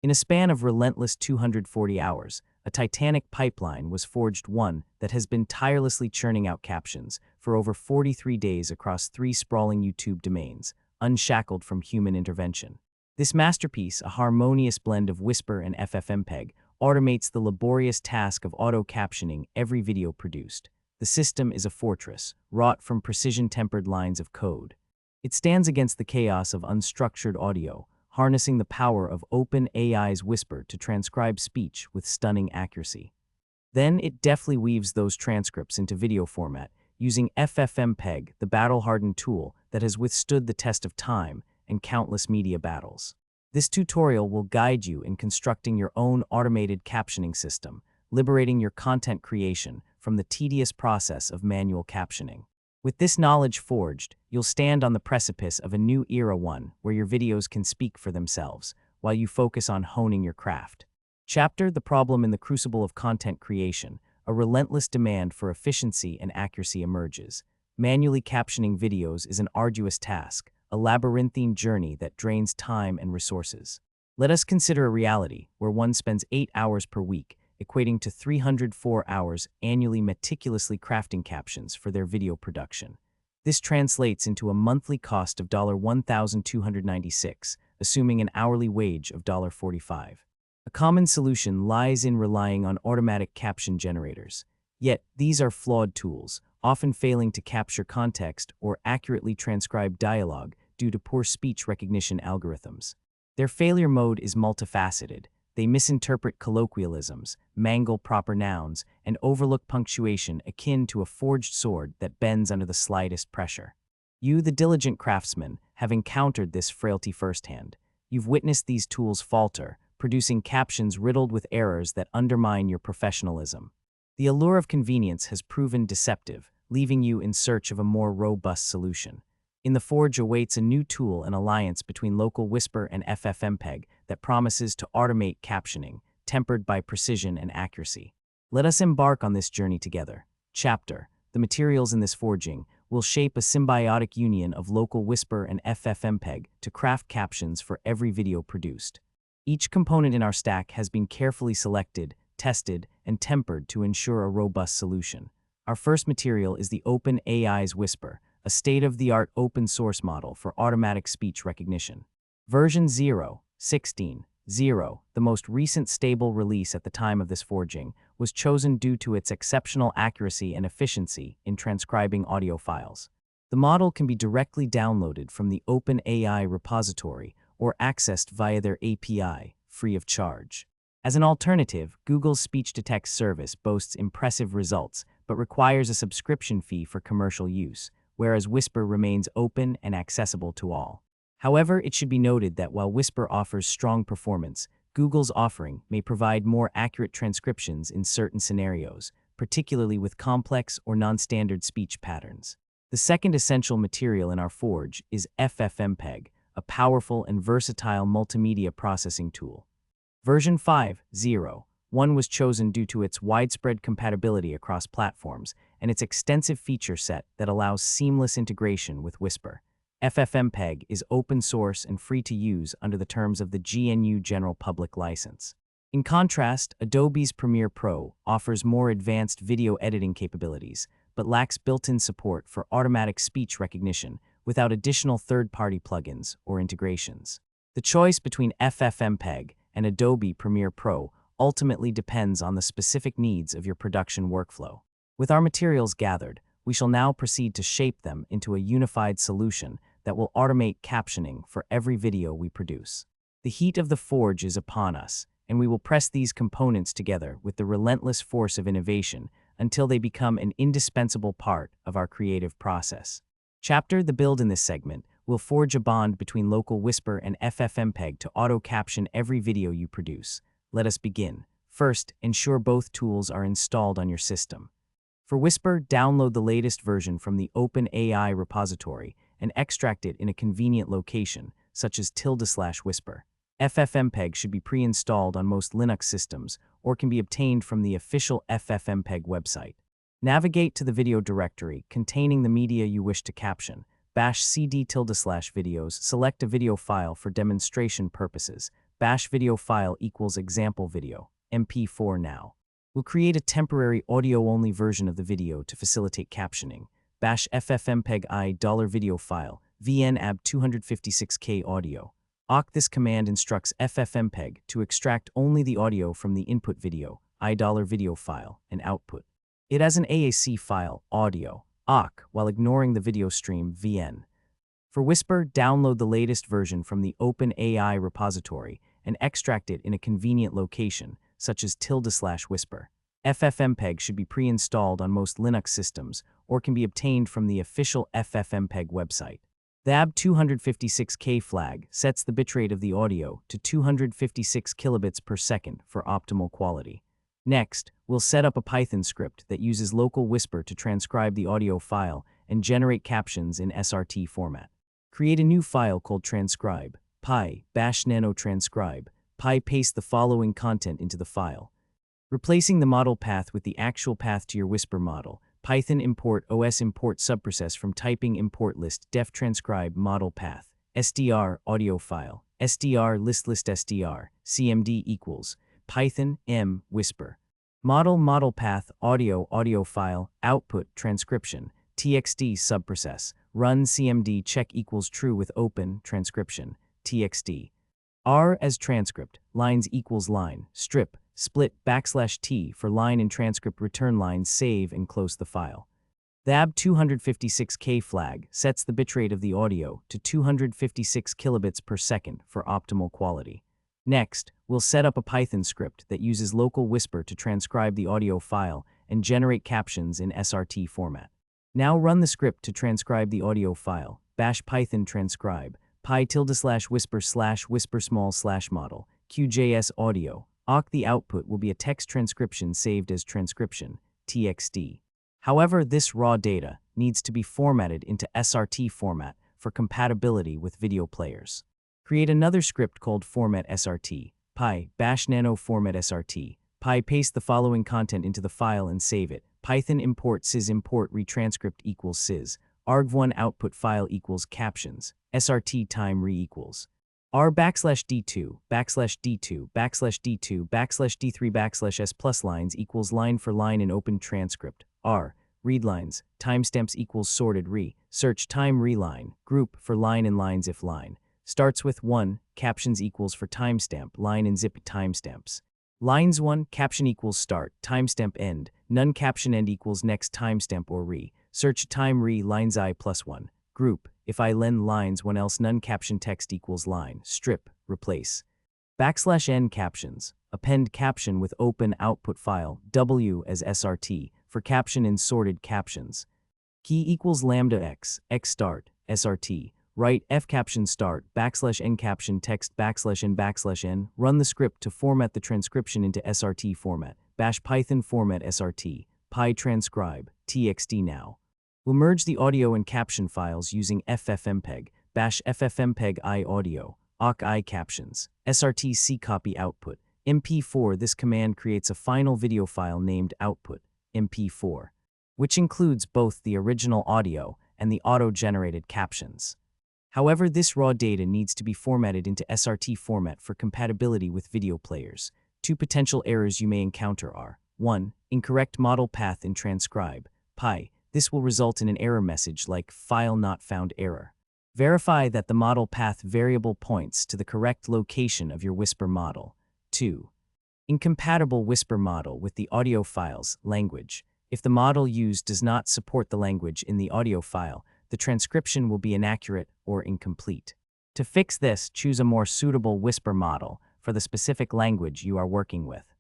In a span of relentless 240 hours, a titanic pipeline was forged, one that has been tirelessly churning out captions for over 43 days across 3 sprawling YouTube domains, unshackled from human intervention. This masterpiece, a harmonious blend of Whisper and ffmpeg, automates the laborious task of auto-captioning every video produced. The system is a fortress, wrought from precision-tempered lines of code. It stands against the chaos of unstructured audio, harnessing the power of OpenAI's Whisper to transcribe speech with stunning accuracy. Then it deftly weaves those transcripts into video format, using ffmpeg, the battle-hardened tool that has withstood the test of time and countless media battles. This tutorial will guide you in constructing your own automated captioning system, liberating your content creation from the tedious process of manual captioning. With this knowledge forged, you'll stand on the precipice of a new era, one where your videos can speak for themselves, while you focus on honing your craft. Chapter: The Problem in the Crucible of Content Creation. A relentless demand for efficiency and accuracy emerges. Manually captioning videos is an arduous task, a labyrinthine journey that drains time and resources. Let us consider a reality where one spends 8 hours per week, equating to 304 hours annually meticulously crafting captions for their video production. This translates into a monthly cost of $1,296, assuming an hourly wage of $45. A common solution lies in relying on automatic caption generators. Yet, these are flawed tools, often failing to capture context or accurately transcribe dialogue due to poor speech recognition algorithms. Their failure mode is multifaceted. They misinterpret colloquialisms, mangle proper nouns, and overlook punctuation akin to a forged sword that bends under the slightest pressure. You, the diligent craftsman, have encountered this frailty firsthand. You've witnessed these tools falter, producing captions riddled with errors that undermine your professionalism. The allure of convenience has proven deceptive, leaving you in search of a more robust solution. In the Forge awaits a new tool, an alliance between local Whisper and ffmpeg that promises to automate captioning, tempered by precision and accuracy. Let us embark on this journey together. Chapter: The materials in this forging will shape a symbiotic union of local Whisper and ffmpeg to craft captions for every video produced. Each component in our stack has been carefully selected, tested, and tempered to ensure a robust solution. Our first material is the OpenAI's Whisper, a state-of-the-art open-source model for automatic speech recognition. Version 0.16.0, the most recent stable release at the time of this forging, was chosen due to its exceptional accuracy and efficiency in transcribing audio files. The model can be directly downloaded from the OpenAI repository or accessed via their API, free of charge. As an alternative, Google's speech-to-text service boasts impressive results but requires a subscription fee for commercial use, whereas Whisper remains open and accessible to all. However, it should be noted that while Whisper offers strong performance, Google's offering may provide more accurate transcriptions in certain scenarios, particularly with complex or non-standard speech patterns. The second essential material in our forge is ffmpeg, a powerful and versatile multimedia processing tool. Version 5.0.1 was chosen due to its widespread compatibility across platforms and its extensive feature set that allows seamless integration with Whisper. ffmpeg is open source and free to use under the terms of the GNU General Public License. In contrast, Adobe's Premiere Pro offers more advanced video editing capabilities, but lacks built-in support for automatic speech recognition without additional third-party plugins or integrations. The choice between ffmpeg and Adobe Premiere Pro ultimately depends on the specific needs of your production workflow. With our materials gathered, we shall now proceed to shape them into a unified solution that will automate captioning for every video we produce. The heat of the forge is upon us, and we will press these components together with the relentless force of innovation until they become an indispensable part of our creative process. Chapter: The Build. In this segment, we'll forge a bond between local Whisper and ffmpeg to auto-caption every video you produce. Let us begin. First, ensure both tools are installed on your system. For Whisper, download the latest version from the OpenAI repository and extract it in a convenient location, such as /Whisper. ffmpeg should be pre-installed on most Linux systems or can be obtained from the official ffmpeg website. Navigate to the video directory containing the media you wish to caption. Bash cd /videos, select a video file for demonstration purposes. bash video file equals example video, MP4 now. We'll create a temporary audio-only version of the video to facilitate captioning. Bash ffmpeg I $video file, vnab 256k audio. This command instructs ffmpeg to extract only the audio from the input video, I $video file, and output it as an AAC file, audio, while ignoring the video stream, vn. For Whisper, download the latest version from the OpenAI repository and extract it in a convenient location, such as /whisper. ffmpeg should be pre-installed on most Linux systems or can be obtained from the official ffmpeg website. The AB256K flag sets the bitrate of the audio to 256 kilobits per second for optimal quality. Next, we'll set up a Python script that uses local Whisper to transcribe the audio file and generate captions in SRT format. Create a new file called transcribe, bash nano transcribe, paste the following content into the file. Replacing the model path with the actual path to your Whisper model, Python import os import subprocess from typing import list def transcribe model path, str audio file, str list str, cmd equals, Python m Whisper. Model path audio file, output transcription, txt subprocess, run cmd check equals true with open transcription, txt. R as transcript, lines equals line, strip, split \t for line and transcript return lines, save and close the file. The AB256K flag sets the bitrate of the audio to 256 kilobits per second for optimal quality. Next, we'll set up a Python script that uses local Whisper to transcribe the audio file and generate captions in SRT format. Now run the script to transcribe the audio file, bash python transcribe, /whisper small model, QJS audio. The output will be a text transcription saved as transcription, txt. However, this raw data needs to be formatted into SRT format for compatibility with video players. Create another script called format srt, bash nano format srt, paste the following content into the file and save it. Python import sys import retranscript equals sys, argv1 output file equals captions, srt time re equals r /d2 /d2 /d2 /d3 /s plus lines equals line for line in open transcript, r read lines, timestamps equals sorted re, search time reline, group for line and lines if line starts with 1, captions equals for timestamp, line and zip timestamps. Lines 1, caption equals start, timestamp end, none caption end equals next timestamp or re, search time re lines I plus 1, group, if I len lines 1 else none caption text equals line, strip, replace. \n captions, append caption with open output file, w as srt, for caption in sorted captions. Key equals lambda x start, srt, write fcaption start, \n caption text \n, run the script to format the transcription into SRT format, bash python format srt, transcribe, txt now. We'll merge the audio and caption files using ffmpeg, bash ffmpeg I audio, I captions, srt ccopy output, mp4. This command creates a final video file named output, mp4, which includes both the original audio and the auto-generated captions. However, this raw data needs to be formatted into SRT format for compatibility with video players. 2 potential errors you may encounter are: 1. Incorrect model path in transcribe, This will result in an error message like file not found error. Verify that the model path variable points to the correct location of your Whisper model. 2. Incompatible Whisper model with the audio file's language. If the model used does not support the language in the audio file, the transcription will be inaccurate or incomplete. To fix this, choose a more suitable Whisper model for the specific language you are working with.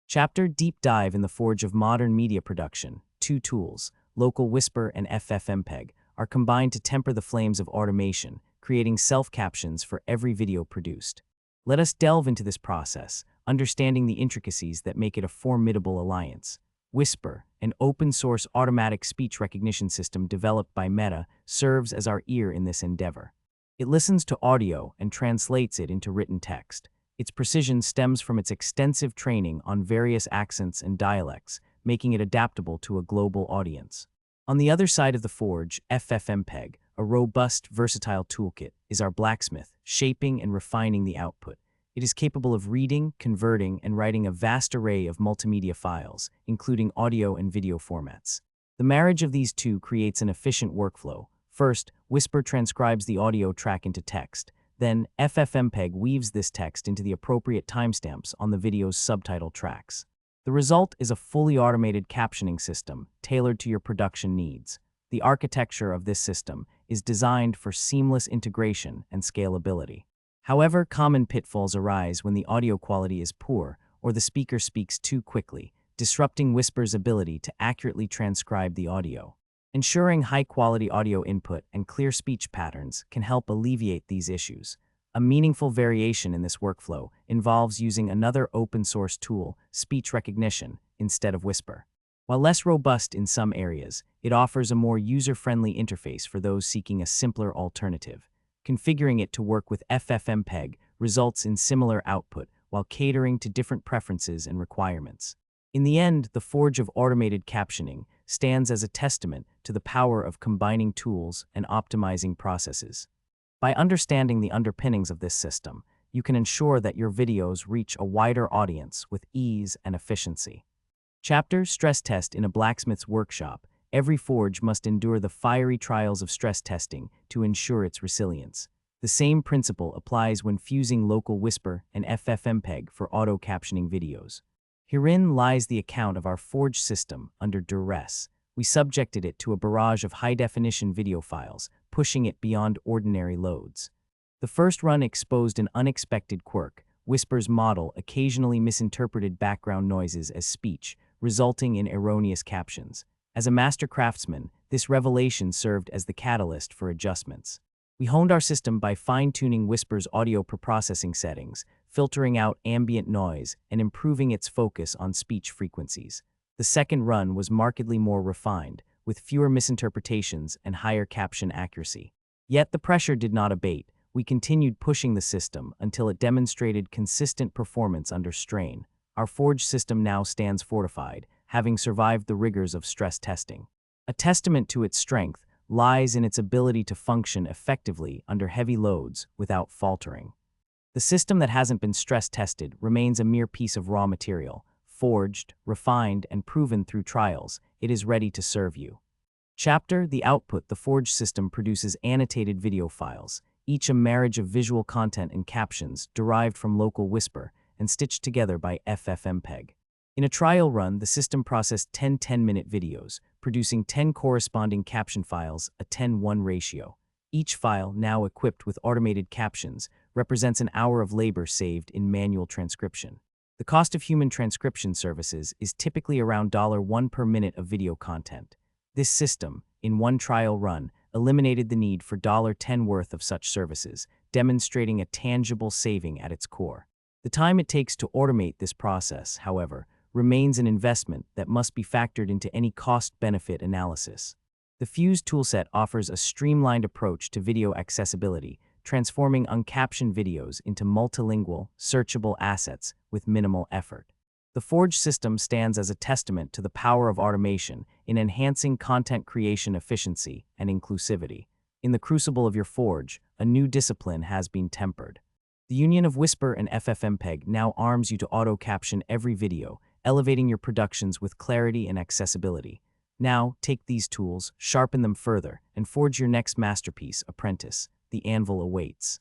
Chapter Deep Dive in the Forge of Modern Media Production. 2 tools, Local Whisper and ffmpeg, are combined to temper the flames of automation, creating self-captions for every video produced. Let us delve into this process, understanding the intricacies that make it a formidable alliance. Whisper, an open-source automatic speech recognition system developed by Meta, serves as our ear in this endeavor. It listens to audio and translates it into written text. Its precision stems from its extensive training on various accents and dialects, making it adaptable to a global audience. On the other side of the forge, ffmpeg, a robust, versatile toolkit, is our blacksmith, shaping and refining the output. It is capable of reading, converting, and writing a vast array of multimedia files, including audio and video formats. The marriage of these two creates an efficient workflow. First, Whisper transcribes the audio track into text. Then, ffmpeg weaves this text into the appropriate timestamps on the video's subtitle tracks. The result is a fully automated captioning system tailored to your production needs. The architecture of this system is designed for seamless integration and scalability. However, common pitfalls arise when the audio quality is poor or the speaker speaks too quickly, disrupting Whisper's ability to accurately transcribe the audio. Ensuring high-quality audio input and clear speech patterns can help alleviate these issues. A meaningful variation in this workflow involves using another open-source tool, speech recognition, instead of Whisper. While less robust in some areas, it offers a more user-friendly interface for those seeking a simpler alternative. Configuring it to work with ffmpeg results in similar output while catering to different preferences and requirements. In the end, the Forge of automated captioning stands as a testament to the power of combining tools and optimizing processes. By understanding the underpinnings of this system, you can ensure that your videos reach a wider audience with ease and efficiency. Chapter Stress Test in a Blacksmith's Workshop. Every forge must endure the fiery trials of stress testing to ensure its resilience. The same principle applies when fusing local Whisper and ffmpeg for auto-captioning videos. Herein lies the account of our forge system under duress. We subjected it to a barrage of high-definition video files, pushing it beyond ordinary loads. The first run exposed an unexpected quirk. Whisper's model occasionally misinterpreted background noises as speech, resulting in erroneous captions. As a master craftsman, this revelation served as the catalyst for adjustments. We honed our system by fine-tuning Whisper's audio preprocessing settings, filtering out ambient noise, and improving its focus on speech frequencies. The second run was markedly more refined, with fewer misinterpretations and higher caption accuracy. Yet the pressure did not abate. We continued pushing the system until it demonstrated consistent performance under strain. Our Forge system now stands fortified, having survived the rigors of stress testing. A testament to its strength lies in its ability to function effectively under heavy loads without faltering. The system that hasn't been stress tested remains a mere piece of raw material. Forged, refined, and proven through trials, it is ready to serve you. Chapter The Output. The Forge system produces annotated video files, each a marriage of visual content and captions derived from local Whisper and stitched together by ffmpeg. In a trial run, the system processed 10 10-minute videos, producing 10 corresponding caption files, a 10:1 ratio. Each file, now equipped with automated captions, represents an hour of labor saved in manual transcription. The cost of human transcription services is typically around $1 per minute of video content. This system, in one trial run, eliminated the need for $10 worth of such services, demonstrating a tangible saving at its core. The time it takes to automate this process, however, remains an investment that must be factored into any cost-benefit analysis. The Fuse toolset offers a streamlined approach to video accessibility, transforming uncaptioned videos into multilingual, searchable assets with minimal effort. The Forge system stands as a testament to the power of automation in enhancing content creation efficiency and inclusivity. In the crucible of your Forge, a new discipline has been tempered. The union of Whisper and ffmpeg now arms you to auto-caption every video, elevating your productions with clarity and accessibility. Now, take these tools, sharpen them further, and forge your next masterpiece, apprentice. The anvil awaits.